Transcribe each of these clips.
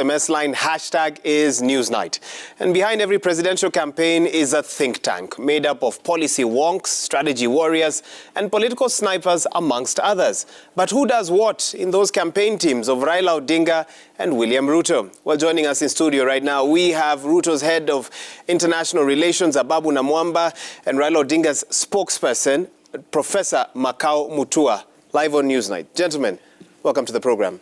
SMS line hashtag is NewsNight. And behind every presidential campaign is a think tank made up of policy wonks, strategy warriors, and political snipers, amongst others. But who does what in those campaign teams of Raila Odinga and William Ruto? Well, joining us in studio right now, we have Ruto's head of international relations, Ababu Namwamba, and Raila Odinga's spokesperson, Professor Makau Mutua, live on NewsNight. Gentlemen, welcome to the program.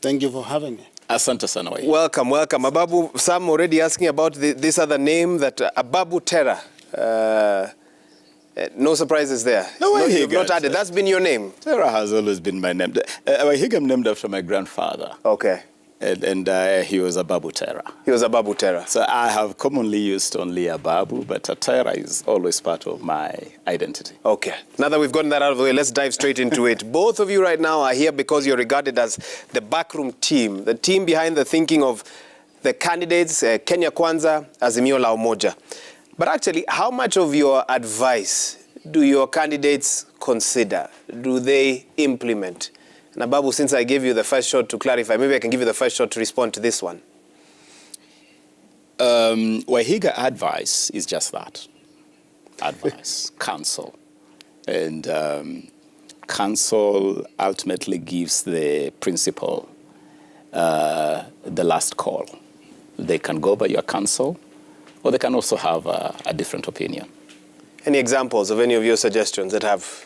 Thank you for having me. Asante sana. Welcome, welcome. Ababu, some already asking about this other name, that Ababu Terra. No surprises there. No, you've not added. That's been your name. Terra has always been my name. I'm named after my grandfather. Okay. And he was Ababu Terra. He was Ababu Terra. So I have commonly used only Ababu, but Terra is always part of my identity. Okay. Now that we've gotten that out of the way, let's dive straight into it. Both of you right now are here because you're regarded as the backroom team, the team behind the thinking of the candidates, Kenya Kwanza-Azimio la Umoja. But actually, how much of your advice do your candidates consider? Do they implement? And Ababu, since I gave you the first shot to clarify, maybe I can give you the first shot to respond to this one. Wahiga advice is just that. Advice, counsel. And counsel ultimately gives the principal the last call. They can go by your counsel, or they can also have a different opinion. Any examples of any of your suggestions that have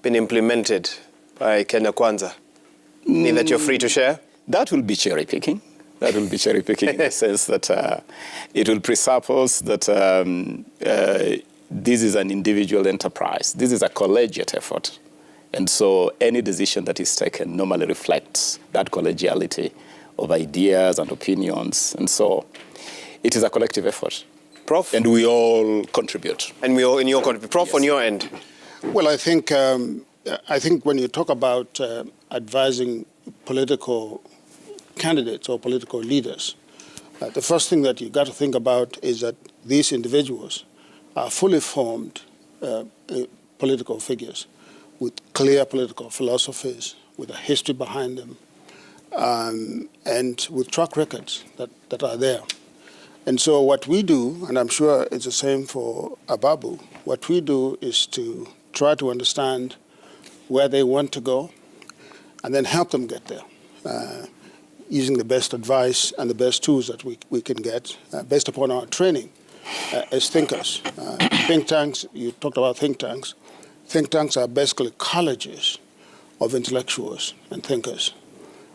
been implemented by Kenya Kwanza? That you're free to share? That will be cherry picking. That will be cherry picking in the sense that it will presuppose that this is an individual enterprise. This is a collegiate effort. And so any decision that is taken normally reflects that collegiality of ideas and opinions. And so it is a collective effort. Prof? And we all contribute. And we all in your contribute. Prof, yes. On your end? Well, I think when you talk about advising political candidates or political leaders, the first thing that you got to think about is that these individuals are fully formed political figures with clear political philosophies, with a history behind them, and with track records that are there. And so what we do, and I'm sure it's the same for Ababu, what we do is to try to understand where they want to go and then help them get there, using the best advice and the best tools that we can get based upon our training as thinkers. Think tanks, you talked about think tanks. Think tanks are basically colleges of intellectuals and thinkers.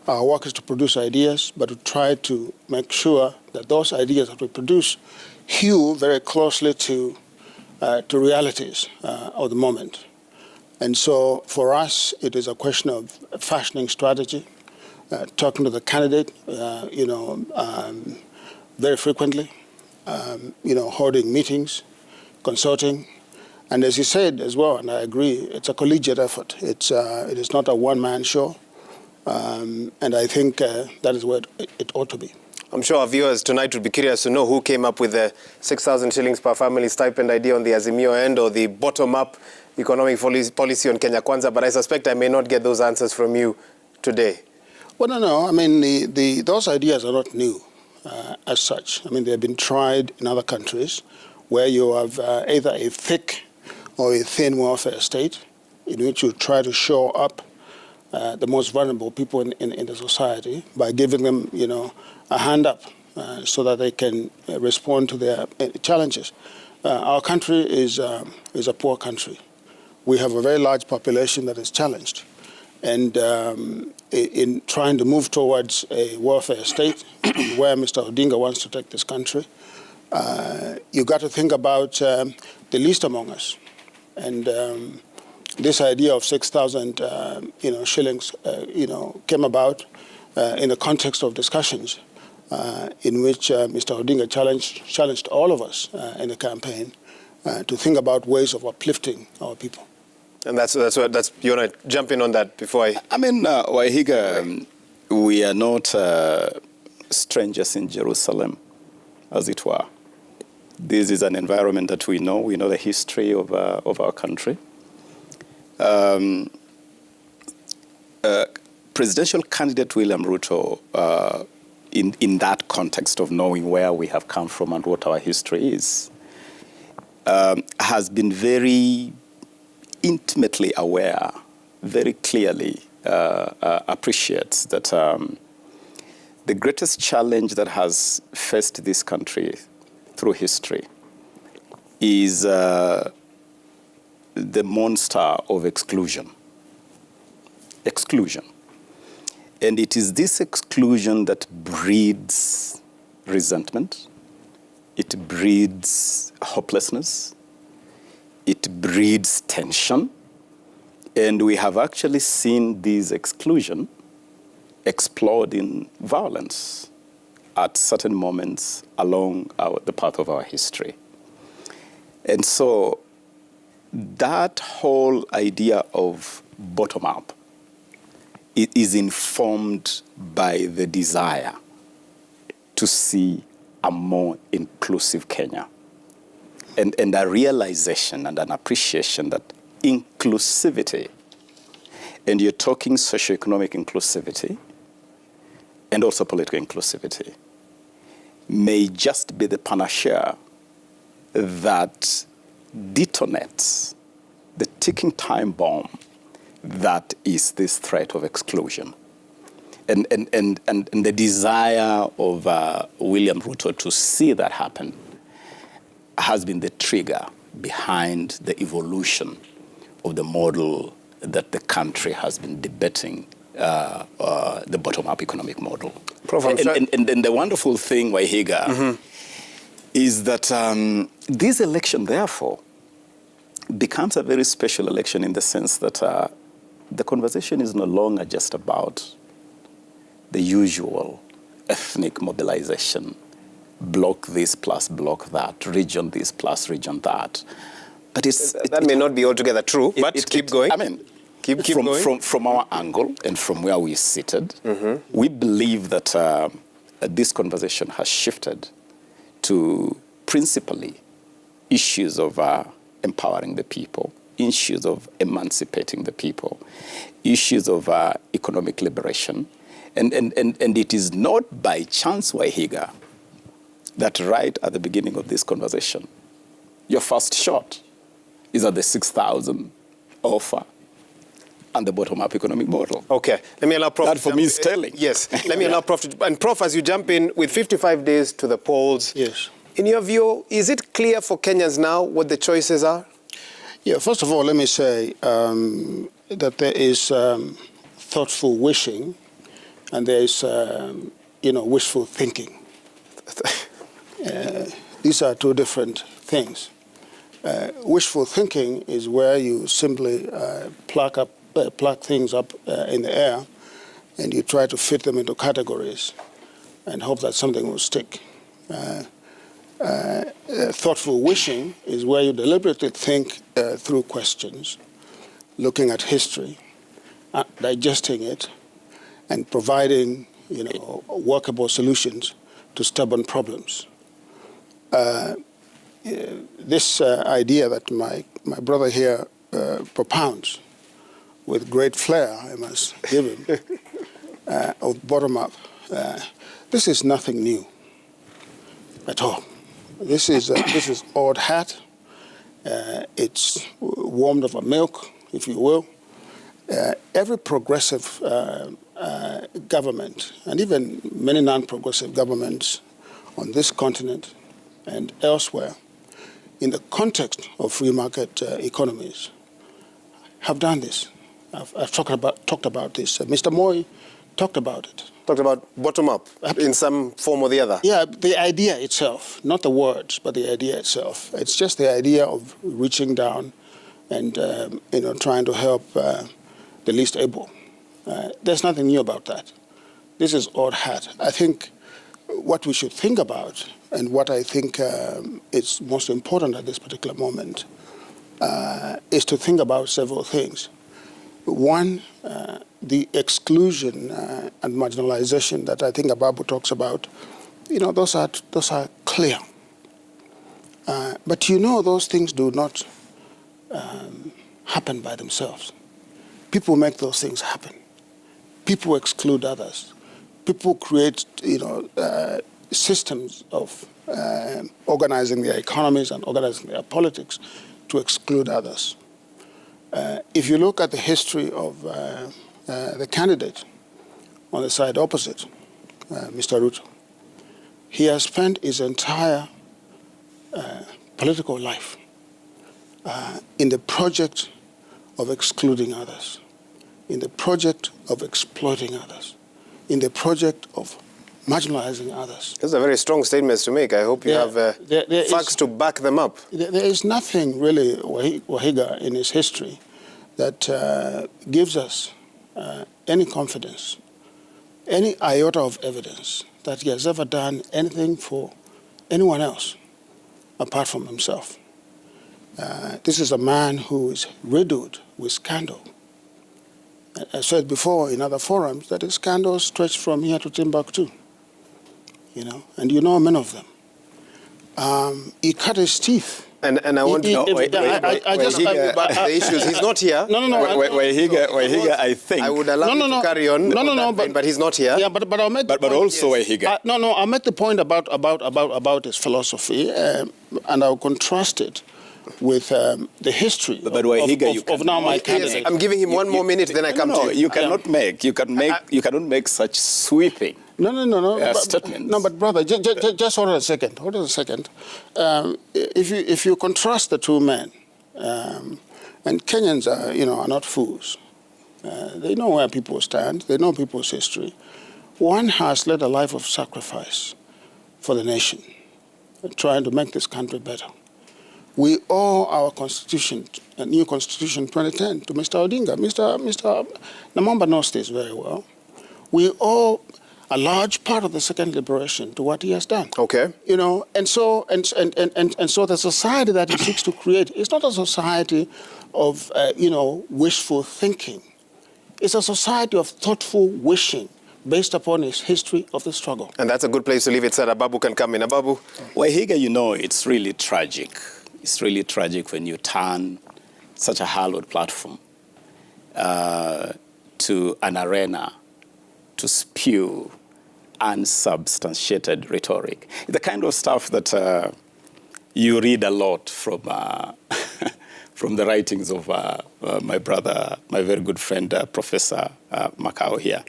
Our work is to produce ideas, but to try to make sure that those ideas that we produce hew very closely to realities of the moment. And so for us, it is a question of fashioning strategy, talking to the candidate, very frequently, holding meetings, consulting. And as you said as well, and I agree, it's a collegiate effort. It is not a one-man show. And I think that is where it ought to be. I'm sure our viewers tonight would be curious to know who came up with the 6,000 shillings per family stipend idea on the Azimio end, or the bottom-up economic policy on Kenya Kwanza, but I suspect I may not get those answers from you today. Well, no. I mean, those ideas are not new as such. I mean, they have been tried in other countries where you have either a thick or a thin welfare state in which you try to shore up the most vulnerable people in the society by giving them, a hand up so that they can respond to their challenges. Our country is a poor country. We have a very large population that is challenged. And in trying to move towards a welfare state, where Mr. Odinga wants to take this country, you got to think about the least among us. And this idea of 6,000, shillings, came about in the context of discussions in which Mr. Odinga challenged all of us in the campaign to think about ways of uplifting our people. And that's you want to jump in on that before I mean, Wahiga, we are not strangers in Jerusalem, as it were. This is an environment that we know. We know the history of our country. Presidential candidate William Ruto in that context of knowing where we have come from and what our history is, has been very intimately aware, very clearly appreciates that the greatest challenge that has faced this country through history is the monster of exclusion. Exclusion. And it is this exclusion that breeds resentment, it breeds hopelessness, it breeds tension, and we have actually seen this exclusion explode in violence at certain moments along the path of our history. And so that whole idea of bottom-up is informed by the desire to see a more inclusive Kenya, and a realization and an appreciation that inclusivity, and you're talking socioeconomic inclusivity and also political inclusivity, may just be the panacea that detonates the ticking time bomb that is this threat of exclusion. And the desire of William Ruto to see that happen has been the trigger behind the evolution of the model that the country has been debating, the bottom-up economic model. Prof, and the wonderful thing, Waihiga, is that this election, therefore, becomes a very special election in the sense that the conversation is no longer just about the usual ethnic mobilization, block this plus block that, region this plus region that. But that may not be altogether true, but keep going. I mean, keep going. From our angle and from where we're seated, we believe that this conversation has shifted to principally issues of empowering the people, issues of emancipating the people, issues of economic liberation. And it is not by chance, Waihiga, that right at the beginning of this conversation, your first shot is at the 6,000 offer and the bottom-up economic model. Okay, let me allow Prof. That for me is telling. Yes, let me allow Prof. And Prof, as you jump in with 55 days to the polls, Yes. In your view, is it clear for Kenyans now what the choices are? Yeah, first of all, let me say that there is thoughtful wishing and there is, wishful thinking. These are two different things. Wishful thinking is where you simply pluck things up in the air and you try to fit them into categories and hope that something will stick. Thoughtful wishing is where you deliberately think through questions, looking at history, digesting it, and providing, workable solutions to stubborn problems. This idea that my brother here propounds with great flair, I must give him, of bottom-up, this is nothing new at all. This is old hat. It's warmed over milk, if you will. Every progressive government, and even many non-progressive governments on this continent and elsewhere, in the context of free market economies, have done this. I've talked about this. Mr. Moi talked about it. Talked about bottom-up in some form or the other. Yeah, the idea itself, not the words, but the idea itself. It's just the idea of reaching down and trying to help the least able. There's nothing new about that. This is old hat. I think what we should think about, and what I think is most important at this particular moment, is to think about several things. One, the exclusion and marginalization that I think Ababu talks about, those are clear. But those things do not happen by themselves. People make those things happen. People exclude others. people create, systems of organizing their economies and organizing their politics to exclude others. If you look at the history of the candidate on the side opposite, Mr. Ruto, he has spent his entire political life in the project of excluding others, in the project of exploiting others, in the project of marginalizing others. Those are very strong statements to make. I hope you have facts to back them up. There is nothing really, Wahiga, in his history that gives us any confidence, any iota of evidence that he has ever done anything for anyone else apart from himself. This is a man who is riddled with scandal. I said before in other forums that his scandals stretch from here to Timbuktu, and you know many of them. He cut his teeth. And I want to know, the issues. He's not here. No. Wahiga, I think. I would allow you to carry on. But he's not here. Yeah, but I'll make. But also Wahiga. I'll make the point about his philosophy, and I'll contrast it with the history of now my candidate. Yes, I'm giving him one more minute, then I come to you. You cannot make such sweeping. No. Statements. No, but brother, just hold on a second. If you contrast the two men, and Kenyans are not fools. They know where people stand. They know people's history. One has led a life of sacrifice for the nation, trying to make this country better. We owe our constitution, a new constitution 2010, to Mr. Odinga. Mr. Namamba knows this very well. We owe a large part of the second liberation to what he has done. Okay. And so the society that he seeks to create is not a society of wishful thinking. It's a society of thoughtful wishing based upon his history of the struggle. And that's a good place to leave it, sir. Ababu can come in. Ababu. Wahiga, it's really tragic. It's really tragic when you turn such a hallowed platform to an arena to spew unsubstantiated rhetoric. The kind of stuff that you read a lot from from the writings of my brother, my very good friend, Professor Makau here.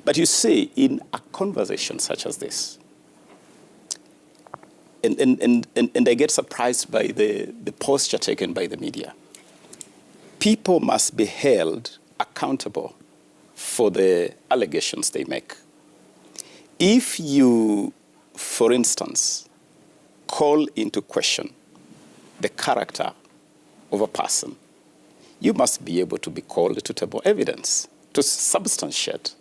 But you see, in a conversation such as this, and I get surprised by the posture taken by the media. People must be held accountable for the allegations they make. If you, for instance, call into question the character of a person, you must be able to be called to table evidence, to substantiate.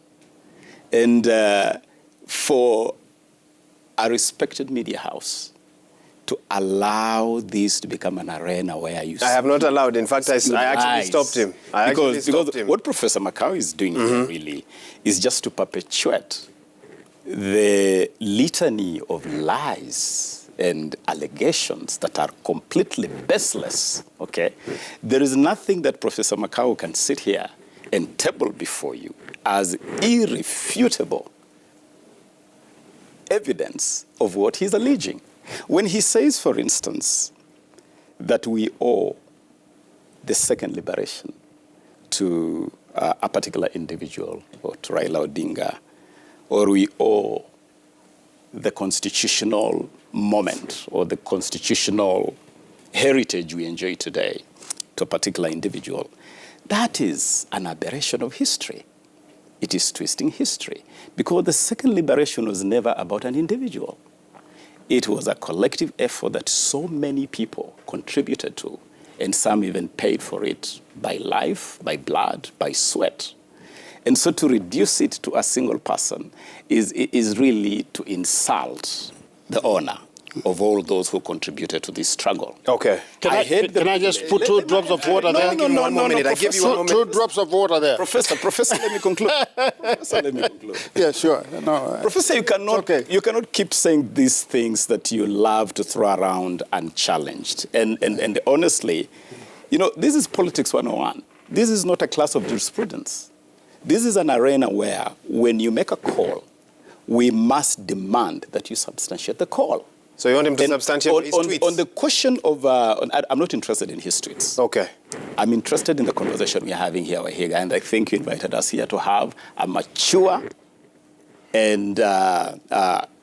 And for a respected media house to allow this to become an arena where you... I have not allowed. In fact, I actually stopped him. Because what Professor Makau is doing here really is just to perpetuate the litany of lies and allegations that are completely baseless, okay? There is nothing that Professor Makau can sit here and table before you as irrefutable evidence of what he's alleging. When he says, for instance, that we owe the second liberation to a particular individual, or to Raila Odinga, or we owe the constitutional moment or the constitutional heritage we enjoy today to a particular individual, that is an aberration of history. It is twisting history, because the second liberation was never about an individual. It was a collective effort that so many people contributed to, and some even paid for it by life, by blood, by sweat. And so to reduce it to a single person is really to insult the honor of all those who contributed to this struggle. Okay. Can I just put two drops of water there? No, I give you 1 moment. Two drops of water there. Professor, let me conclude. Professor, let me conclude. Yeah, sure. No, Professor, you cannot keep saying these things that you love to throw around unchallenged. And honestly, this is politics 101. This is not a class of jurisprudence. This is an arena where when you make a call we must demand that you substantiate the call. So you want him to substantiate his tweets? On the question of, I'm not interested in his tweets. Okay. I'm interested in the conversation we're having here, Wahiga, and I think you invited us here to have a mature and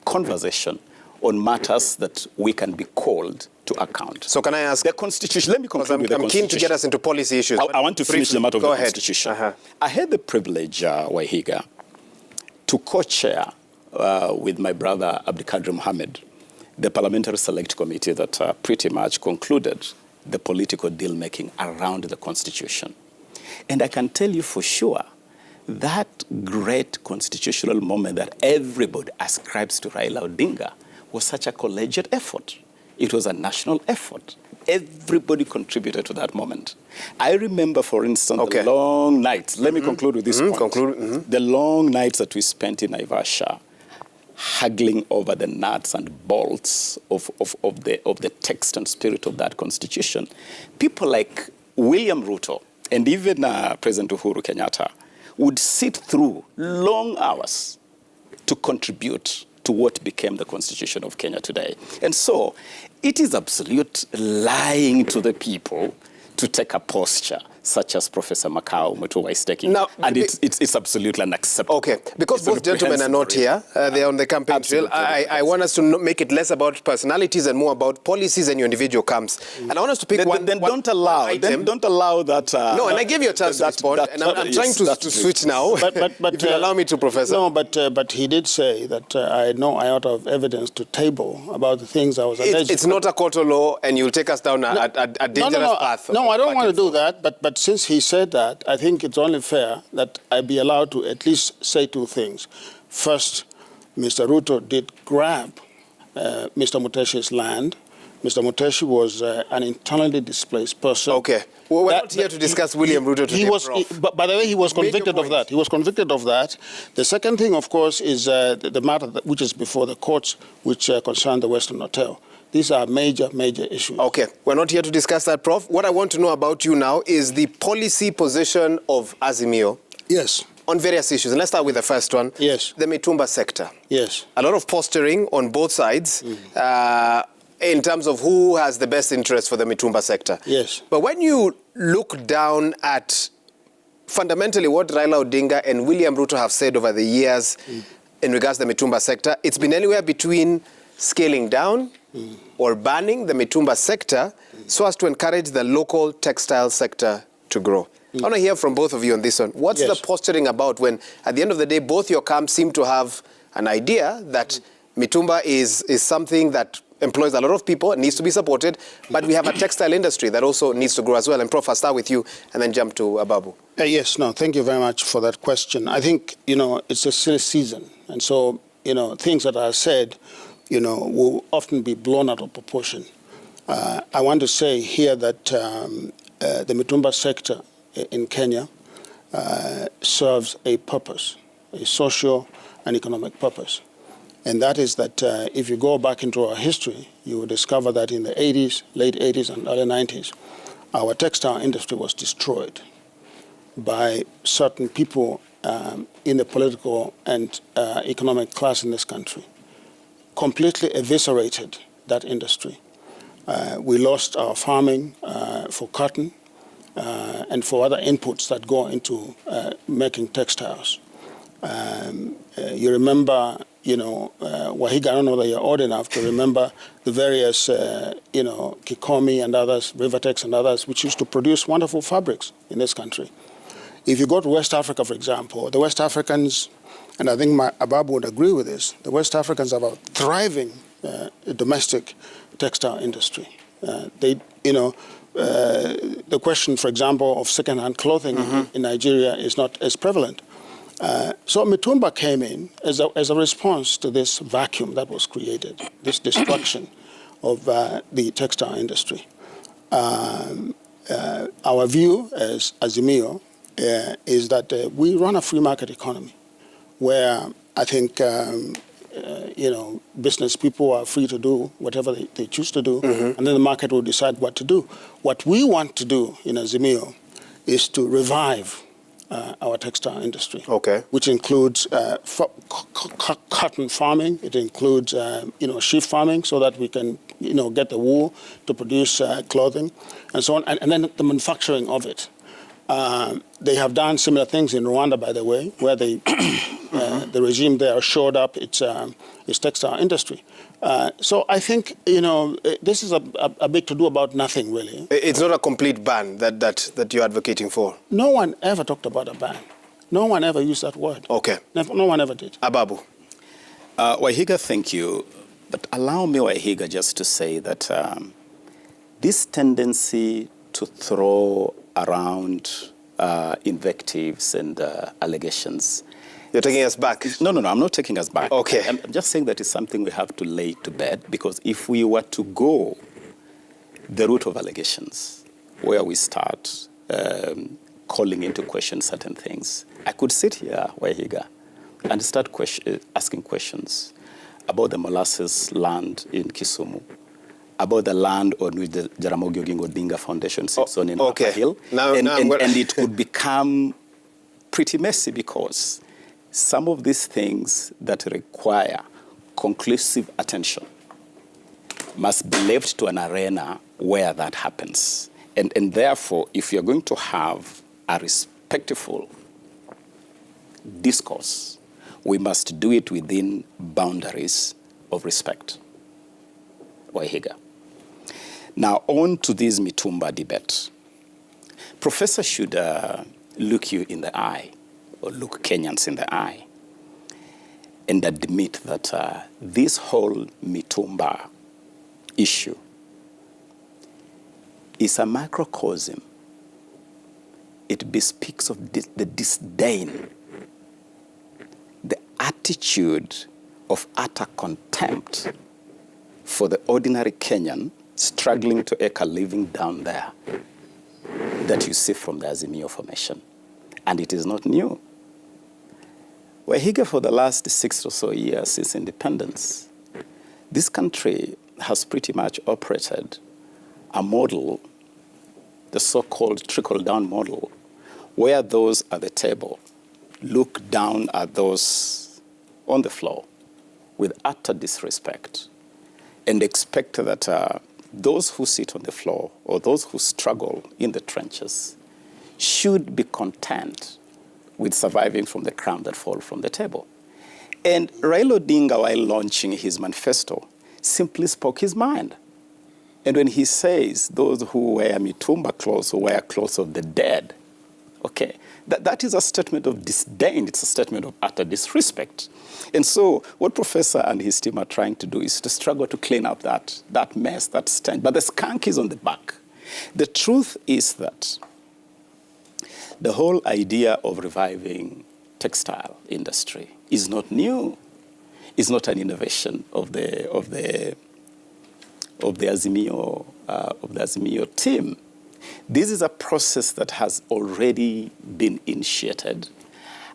conversation on matters that we can be called to account. So can I ask... The Constitution, let me conclude with the Constitution. I'm keen to get us into policy issues. I want to finish the matter of the Constitution. Uh-huh. I had the privilege, Wahiga, to co-chair with my brother Abdikadir Mohammed the Parliamentary Select Committee that pretty much concluded the political deal-making around the Constitution. And I can tell you for sure that great constitutional moment that everybody ascribes to Raila Odinga was such a collegiate effort. It was a national effort. Everybody contributed to that moment. I remember, for instance, the long nights. Let me conclude with this point. The long nights that we spent in Naivasha, haggling over the nuts and bolts of the text and spirit of that constitution. People like William Ruto and even President Uhuru Kenyatta would sit through long hours to contribute to what became the Constitution of Kenya today. And so it is absolute lying to the people to take a posture such as Professor Makau Mutua is taking. Now, and it's absolutely unacceptable. Okay, because both gentlemen are not here, they're on the campaign trail. I want us to make it less about personalities and more about policies and your individual camps. And I want us to pick one don't allow that. No, and I gave you a chance to respond, and I'm trying to switch now. But if you allow me to, Professor. No, but he did say that I had no iota of evidence to table about the things I was alleged. It's not a court of law, and you'll take us down a dangerous path. No, I don't want to do that, but since he said that, I think it's only fair that I be allowed to at least say two things. First, Mr. Ruto did grab Mr. Muteshi's land. Mr. Muteshi was an internally displaced person. Okay. Well, we're not here to discuss William Ruto today, But by the way, he was convicted of that. He was convicted of that. The second thing, of course, is the matter which is before the courts, which concern the Western Hotel. These are major, major issues. Okay, we're not here to discuss that, Prof. What I want to know about you now is the policy position of Azimio. Yes. On various issues. And let's start with the first one. Yes. The Mitumba sector. Yes. A lot of posturing on both sides in terms of who has the best interest for the Mitumba sector. Yes. But when you look down at fundamentally what Raila Odinga and William Ruto have said over the years in regards to the Mitumba sector, it's been anywhere between scaling down or banning the Mitumba sector so as to encourage the local textile sector to grow. I want to hear from both of you on this one. What's the posturing about when, at the end of the day, both your camps seem to have an idea that Mitumba is something that employs a lot of people, it needs to be supported, but we have a textile industry that also needs to grow as well. And Prof, I'll start with you and then jump to Ababu. Yes, no, thank you very much for that question. I think, it's a silly season. And so, things that are said, will often be blown out of proportion. I want to say here that the Mitumba sector in Kenya serves a purpose, a social and economic purpose. And that is that if you go back into our history, you will discover that in the 80s, late 80s and early 90s, our textile industry was destroyed by certain people in the political and economic class in this country. Completely eviscerated that industry. We lost our farming for cotton and for other inputs that go into making textiles. You remember, Wahiga, I don't know whether you're old enough to remember the various, Kikomi and others, Rivertex and others, which used to produce wonderful fabrics in this country. If you go to West Africa, for example, the West Africans, and I think Ababu would agree with this, the West Africans have a thriving domestic textile industry. The question, for example, of second-hand clothing in Nigeria is not as prevalent. So Mitumba came in as a response to this vacuum that was created, this destruction of the textile industry. Our view as Azimio is that we run a free market economy where I think, business people are free to do whatever they choose to do, and then the market will decide what to do. What we want to do in Azimio is to revive our textile industry. Okay. Which includes cotton farming. It includes sheep farming, so that we can get the wool to produce clothing, and so on. And then the manufacturing of it. They have done similar things in Rwanda, by the way, where the regime there shored up its textile industry. So I think this is a big to-do about nothing, really. It's not a complete ban that you're advocating for. No one ever talked about a ban. No one ever used that word. Okay. No one ever did. Ababu. Wahiga, thank you. But allow me, Wahiga, just to say that this tendency to throw around invectives and allegations. You're taking us back? No, I'm not taking us back. Okay. I'm just saying that it's something we have to lay to bed, because if we were to go the route of allegations, where we start calling into question certain things, I could sit here, Wahiga, and start asking questions about the molasses land in Kisumu, about the land on which the Jaramogi Oginga Odinga Foundation sits on in Upper Hill. And it could become pretty messy, because some of these things that require conclusive attention must be left to an arena where that happens. And therefore, if you're going to have a respectful discourse, we must do it within boundaries of respect. Wahiga. Now, on to this Mitumba debate. Professor should look you in the eye, or look Kenyans in the eye, and admit that this whole Mitumba issue is a microcosm. It bespeaks of the disdain, the attitude of utter contempt for the ordinary Kenyan struggling to make a living down there that you see from the Azimio formation. And it is not new. Wahiga, for the last 6 or so years since independence, this country has pretty much operated a model, the so-called trickle-down model, where those at the table look down at those on the floor with utter disrespect and expect that those who sit on the floor or those who struggle in the trenches should be content with surviving from the crumbs that fall from the table. And Raila Odinga, while launching his manifesto, simply spoke his mind. And when he says those who wear Mitumba clothes, who wear clothes of the dead, okay, that is a statement of disdain. It's a statement of utter disrespect. And so what Professor and his team are trying to do is to struggle to clean up that mess, that stench. But the skunk is on the back. The truth is that the whole idea of reviving textile industry is not new. It's not an innovation of the Azimio team. This is a process that has already been initiated.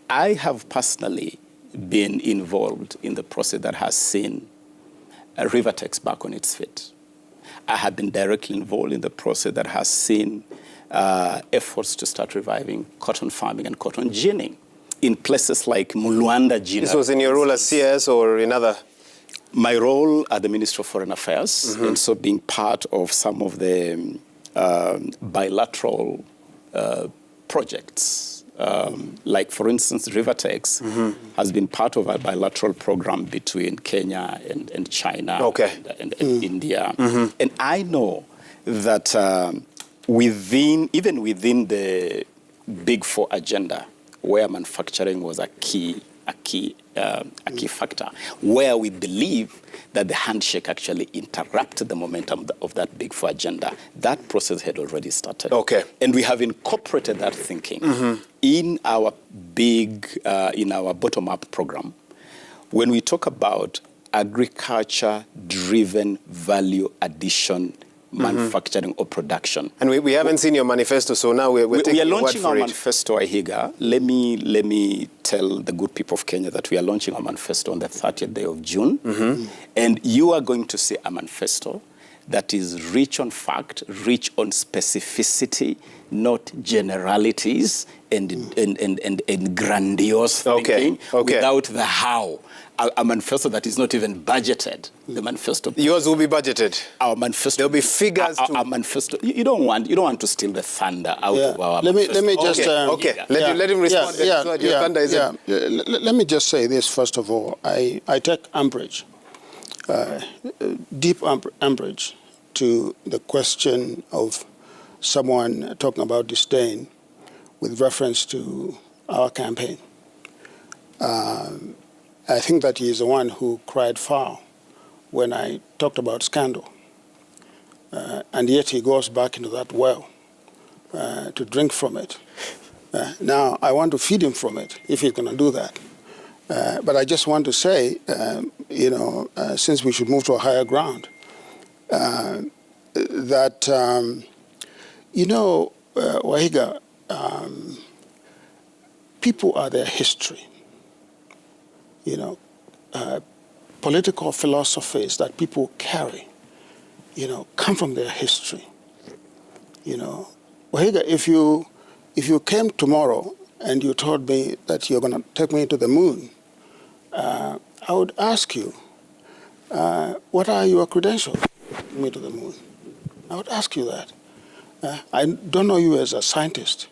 I have personally been involved in the process that has seen Rivertex back on its feet. I have been directly involved in the process that has seen efforts to start reviving cotton farming and cotton ginning in places like Mulwanda Ginning. This was in your role as CS or in other? My role at the Ministry of Foreign Affairs, and so being part of some of the bilateral projects. Like, for instance, Rivertex has been part of a bilateral program between Kenya and China and India. And I know that even within the Big Four agenda, where manufacturing was a key factor, where we believe that the handshake actually interrupted the momentum of that Big Four agenda. That process had already started. Okay. And we have incorporated that thinking in our bottom-up program. When we talk about agriculture-driven value addition manufacturing or production. And we haven't seen your manifesto, so now we're taking we are your word launching for our it. manifesto, Ahiga. Let me tell the good people of Kenya that we are launching our manifesto on the 30th day of June. And you are going to see a manifesto that is rich on fact, rich on specificity, not generalities and grandiose thinking without the how. A manifesto that is not even budgeted. The manifesto. Yours will be budgeted. Our manifesto. There'll be figures. Our manifesto. You don't want to steal the thunder out of our manifesto. Let me just. Let him respond. Let me just say this first of all. I take umbrage, deep umbrage, to the question of someone talking about disdain with reference to our campaign. I think that he is the one who cried foul when I talked about scandal. And yet he goes back into that well to drink from it. Now, I want to feed him from it, if he's going to do that. But I just want to say, since we should move to a higher ground, that, Wahiga, people are their history. Political philosophies that people carry, come from their history. Wahiga, if you came tomorrow and you told me that you're going to take me to the moon, I would ask you, what are your credentials to take me to the moon? I would ask you that. I don't know you as a scientist.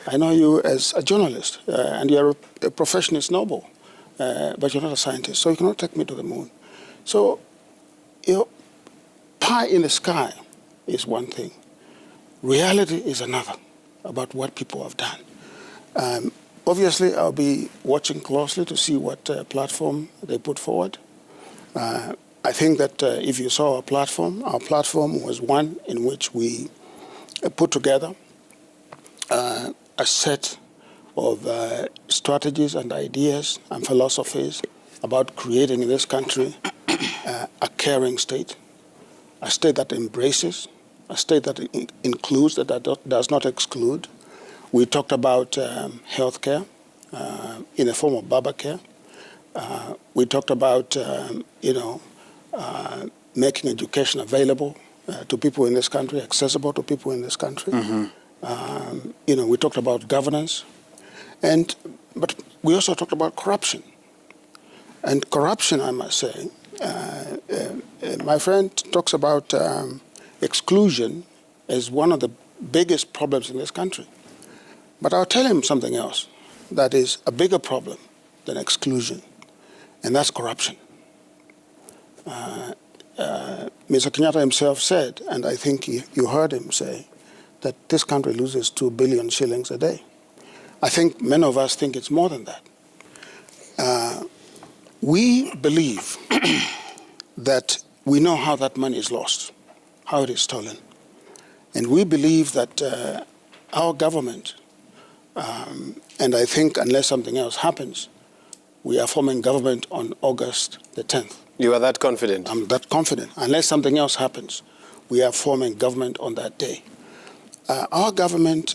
I know you as a journalist, and your profession is noble. But you're not a scientist, so you cannot take me to the moon. So, pie in the sky is one thing. Reality is another about what people have done. Obviously, I'll be watching closely to see what platform they put forward. I think that if you saw our platform was one in which we put together a set of strategies and ideas and philosophies about creating in this country a caring state, a state that embraces, a state that includes, that does not exclude. We talked about healthcare in the form of Baba care. We talked about, making education available to people in this country, accessible to people in this country. We talked about governance. But we also talked about corruption. And corruption, I must say, my friend talks about exclusion as one of the biggest problems in this country. But I'll tell him something else that is a bigger problem than exclusion, and that's corruption. Mr. Kenyatta himself said, and I think you heard him say, that this country loses 2 billion shillings a day. I think many of us think it's more than that. We believe that we know how that money is lost, how it is stolen. And we believe that our government, and I think unless something else happens, we are forming government on August the 10th. You are that confident? I'm that confident. Unless something else happens, we are forming government on that day. Our government,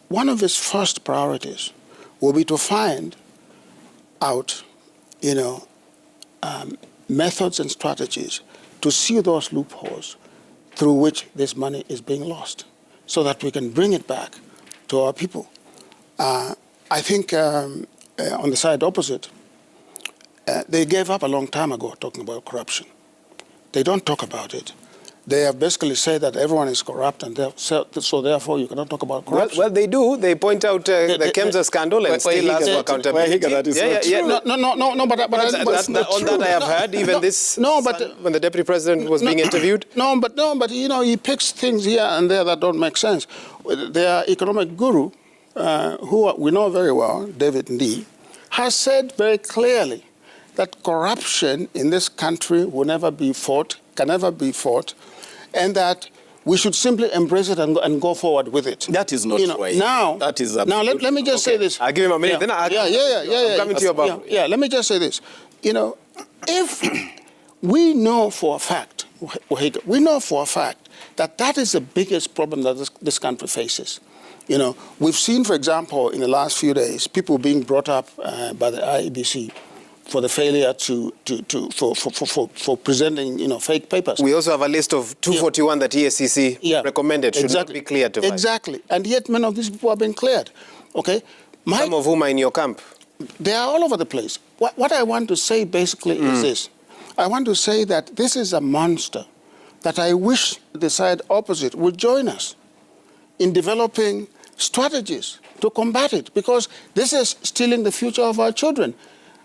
one of its first priorities will be to find out, methods and strategies to see those loopholes through which this money is being lost, so that we can bring it back to our people. I think on the side opposite, they gave up a long time ago talking about corruption. They don't talk about it. They have basically said that everyone is corrupt, and so therefore you cannot talk about corruption. Well, they do. They point out the Kemsa scandal and still ask for accountability. But on that I have heard even this when the deputy president was being interviewed. But he picks things here and there that don't make sense. Their economic guru, who we know very well, David Ndii, has said very clearly that corruption in this country will never be fought, can never be fought, and that we should simply embrace it and go forward with it. That is not right. Now, that is let me just say this. I'll give him a minute. I'm coming to you about. Let me just say this. If we know for a fact, that is the biggest problem that this country faces. We've seen, for example, in the last few days, people being brought up by the IEBC for the failure for presenting fake papers. We also have a list of 241 that ESCC recommended should not be cleared to us. Exactly, and yet many of these people have been cleared. Okay, some of whom are in your camp. They are all over the place. What I want to say basically is this. I want to say that this is a monster that I wish the side opposite would join us in developing strategies to combat it, because this is stealing the future of our children.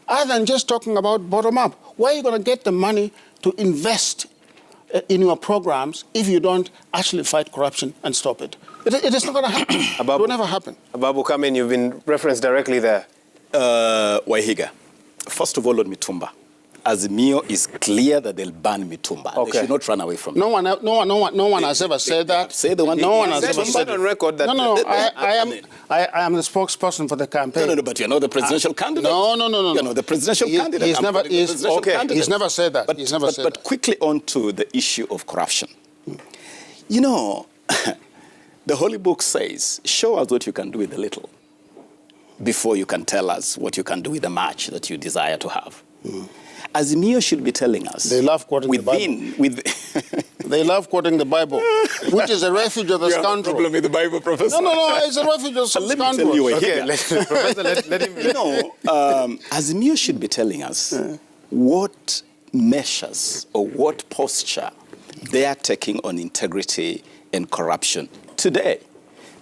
Other than just talking about bottom-up, where are you going to get the money to invest in your programs if you don't actually fight corruption and stop it? It is not going to happen. It will never happen. Ababu Kamen, you've been referenced directly there. Wahiga, first of all on Mitumba, Azimio is clear that they'll ban Mitumba. Okay. They should not run away from it. No one has ever said that. Say the one. No one has ever said on record that. I am the spokesperson for the campaign. No, but you're not the presidential candidate. No. You're not the presidential candidate. He's never said that. But quickly on to the issue of corruption. You know, the Holy Book says, show us what you can do with the little before you can tell us what you can do with the much that you desire to have. Azimio should be telling us. They love quoting the Bible. They love quoting the Bible, which is a refuge of the scoundrel. You have a problem with the Bible, Professor? No, it's a refuge of the scoundrel. Let me tell you, okay, Professor, let him... You know, Azimio should be telling us what measures or what posture they are taking on integrity and corruption today.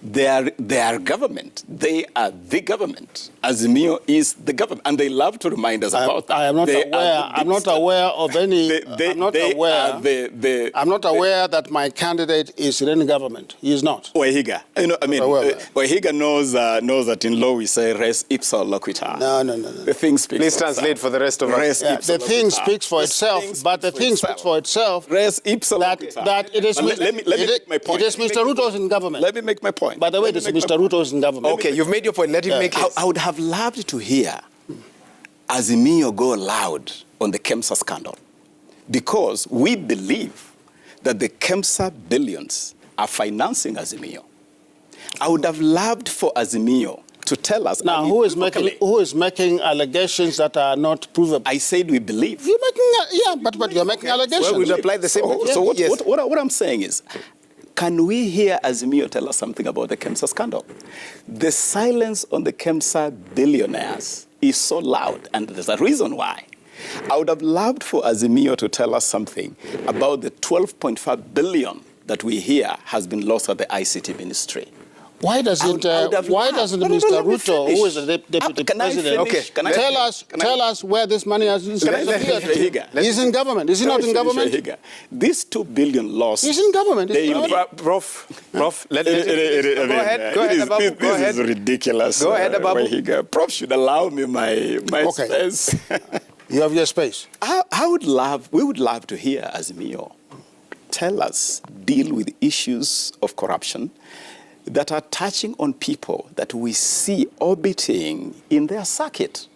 They are government. They are the government. Azimio is the government, and they love to remind us about that. I am not aware. I'm not aware of any. I'm not aware that my candidate is in any government. He is not. Wahiga, Wahiga knows that in law we say res ipsa loquita. No. The thing speaks. Please translate for the rest of us. The thing speaks for itself, but the thing speaks for itself. Res ipsa loquita. That it is. Let me make my point. It is Mr. Ruto's in government. Let me make my point. By the way, it is Mr. Ruto's in government. Okay, you've made your point. Let him make it. I would have loved to hear Azimio go loud on the KEMSA scandal, because we believe that the KEMSA billions are financing Azimio. I would have loved for Azimio to tell us. Now, who is making allegations that are not provable? I said we believe. You're making, but you're making allegations. Well, we'll apply the same. What I'm saying is, can we hear Azimio tell us something about the KEMSA scandal? The silence on the KEMSA billionaires is so loud, and there's a reason why. I would have loved for Azimio to tell us something about the 12.5 billion that we hear has been lost at the ICT ministry. Why doesn't Mr. Ruto, who is the deputy president, tell us where this money has been disappeared? He's in government. Is he not in government? These 2 billion lost. He's in government. Prof, go ahead. This is ridiculous. Go ahead, Ababu. Prof should allow me my space. You have your space. We would love to hear Azimio tell us, deal with issues of corruption that are touching on people that we see orbiting in their circuit.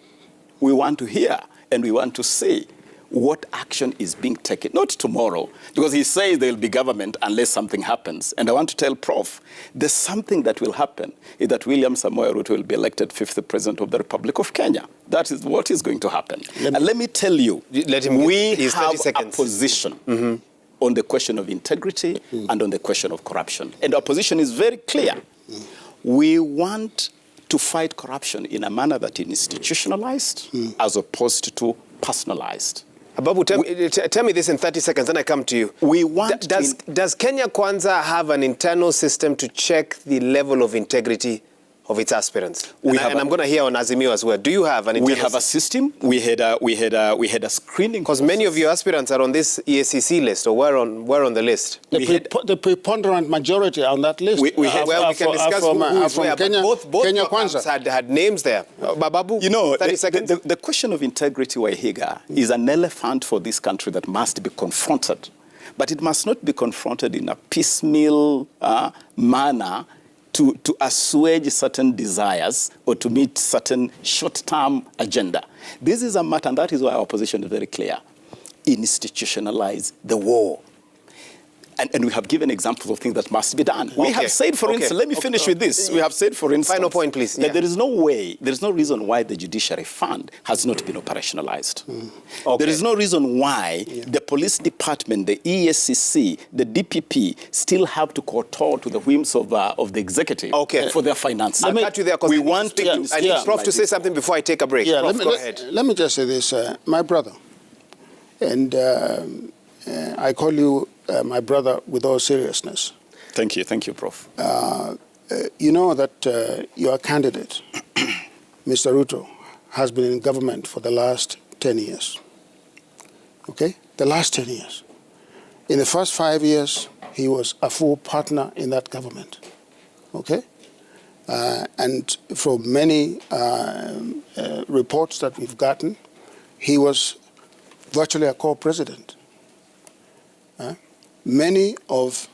We want to hear and we want to see what action is being taken. Not tomorrow, because he says there will be government unless something happens. And I want to tell Prof, there's something that will happen, is that William Samoei Ruto will be elected 5th President of the Republic of Kenya. That is what is going to happen. Let me tell you, we have a position on the question of integrity and on the question of corruption. And our position is very clear. We want to fight corruption in a manner that is institutionalized as opposed to personalized. Ababu, tell me this in 30 seconds, then I come to you. Does Kenya Kwanza have an internal system to check the level of integrity of its aspirants? And I'm going to hear on Azimio as well. Do you have an internal We have a system. We had a screening. Because many of your aspirants are on this ESCC list, or were on the list. The preponderant majority on that list. We can discuss who is where, Kenya, both Kenya Kwanza had names there. Bababu, 30 seconds. The question of integrity, Wahiga, is an elephant for this country that must be confronted. But it must not be confronted in a piecemeal manner to assuage certain desires or to meet certain short-term agenda. This is a matter, and that is why our position is very clear. Institutionalize the war. And we have given examples of things that must be done. We have said, for instance, let me finish with this. We have said, for instance, final point, please. That there is no way, there is no reason why the judiciary fund has not been operationalized. There is no reason why the police department, the ESCC, the DPP still have to kowtow to the whims of the executive for their finances. I'll cut you there because we want to I need Prof to say something before I take a break. Prof, go ahead. Let me just say this, my brother, and I call you my brother with all seriousness. Thank you, Prof. You know that your candidate, Mr. Ruto, has been in government for the last 10 years. Okay? The last 10 years. In the first 5 years, he was a full partner in that government. Okay? And from many reports that we've gotten, he was virtually a co-president. Many of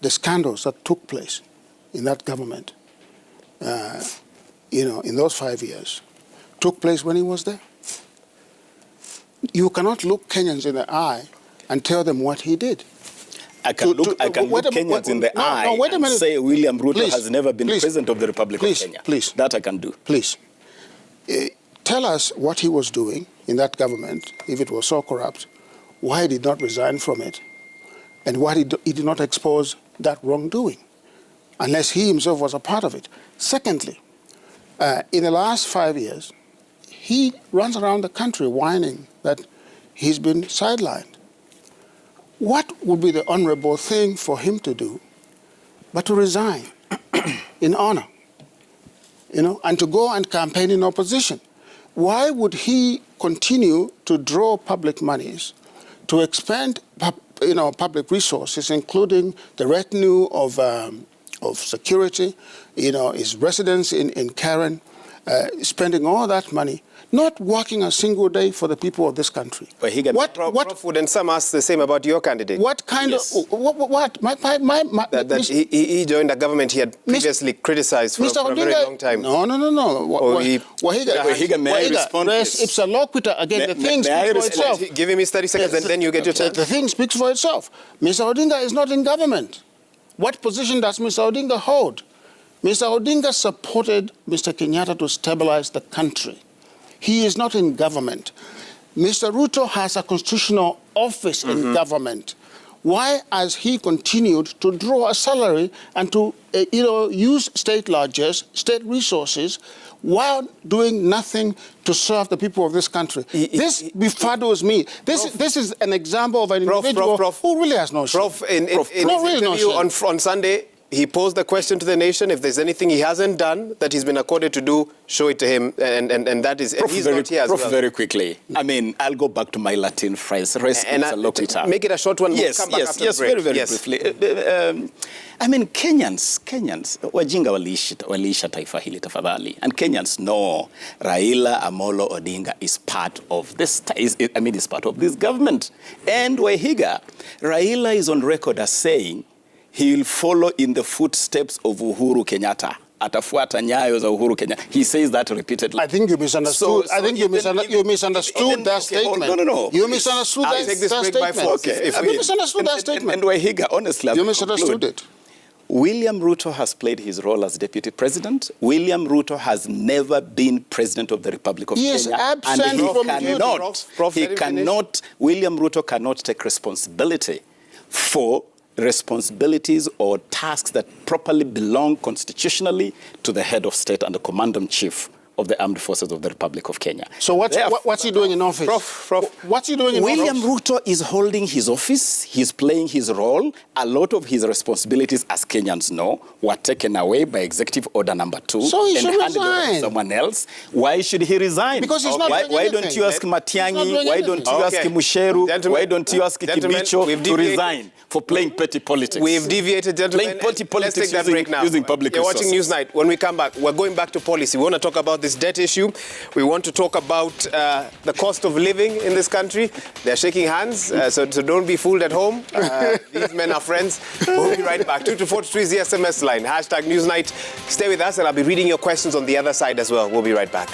the scandals that took place in that government, in those 5 years, took place when he was there. You cannot look Kenyans in the eye and tell them what he did. I can look Kenyans in the eye and say William Ruto has never been president of the Republic of Kenya. Please. That I can do. Please. Tell us what he was doing in that government, if it was so corrupt, why he did not resign from it, and why he did not expose that wrongdoing, unless he himself was a part of it. Secondly, in the last 5 years, he runs around the country whining that he's been sidelined. What would be the honorable thing for him to do but to resign in honor, and to go and campaign in opposition? Why would he continue to draw public monies to expend public resources, including the retinue of security, his residence in Karen, spending all that money, not working a single day for the people of this country? Prof, wouldn't some ask the same about your candidate? What kind of what? He joined a government he had previously criticized for a very long time. No. Wahiga, may I respond? It's a loquitur again. The thing speaks for itself. Give him his 30 seconds and then you get your chance. The thing speaks for itself. Mr. Odinga is not in government. What position does Mr. Odinga hold? Mr. Odinga supported Mr. Kenyatta to stabilize the country. He is not in government. Mr. Ruto has a constitutional office in government. Why has he continued to draw a salary and to use state largesse, state resources, while doing nothing to serve the people of this country? This befuddles me. This is an example of an individual who really has no shame. Prof, in his interview on Sunday, he posed the question to the nation: if there's anything he hasn't done that he's been accorded to do, show it to him. And that is, he's not here as well. Very quickly. I mean, I'll go back to my Latin phrase. Res ipsa loquitur. Make it a short one. We'll come back after the break. Very briefly. I mean, Kenyans, wajinga waliisha taifa hili tafadhali. And Kenyans know Raila Amolo Odinga is part of this, is part of this government. And Wahiga, Raila is on record as saying he will follow in the footsteps of Uhuru Kenyatta. Atafuata nyayo za Uhuru Kenyatta. He says that repeatedly. I think you misunderstood. You misunderstood that statement. No. You misunderstood that statement. Take this break by force. You misunderstood that statement. And Wahiga, honestly, you misunderstood it. William Ruto has played his role as deputy president. William Ruto has never been president of the Republic of Kenya. He is absent from duty. William Ruto cannot take responsibility for responsibilities or tasks that properly belong constitutionally to the head of state and the commander-in-chief of the armed forces of the Republic of Kenya. So what's he doing in office? Prof. What's he doing in office? William Ruto is holding his office. He's playing his role. A lot of his responsibilities, as Kenyans know, were taken away by Executive Order number 2 so he and should handed over to someone else. Why should he resign? Because he's not doing anything. Why don't you ask Matiang'i? Why don't you ask Musheru? Why don't you ask Kibicho to resign for playing petty politics? We've deviated, gentlemen. Playing petty politics. Let's take that break now. Using public You're resources. watching Newsnight. When we come back, we're going back to policy. We want to talk about this debt issue. We want to talk about the cost of living in this country. They're shaking hands, so don't be fooled at home. These men are friends. We'll be right back. 2243 is the SMS line. #Newsnight. Stay with us, and I'll be reading your questions on the other side as well. We'll be right back.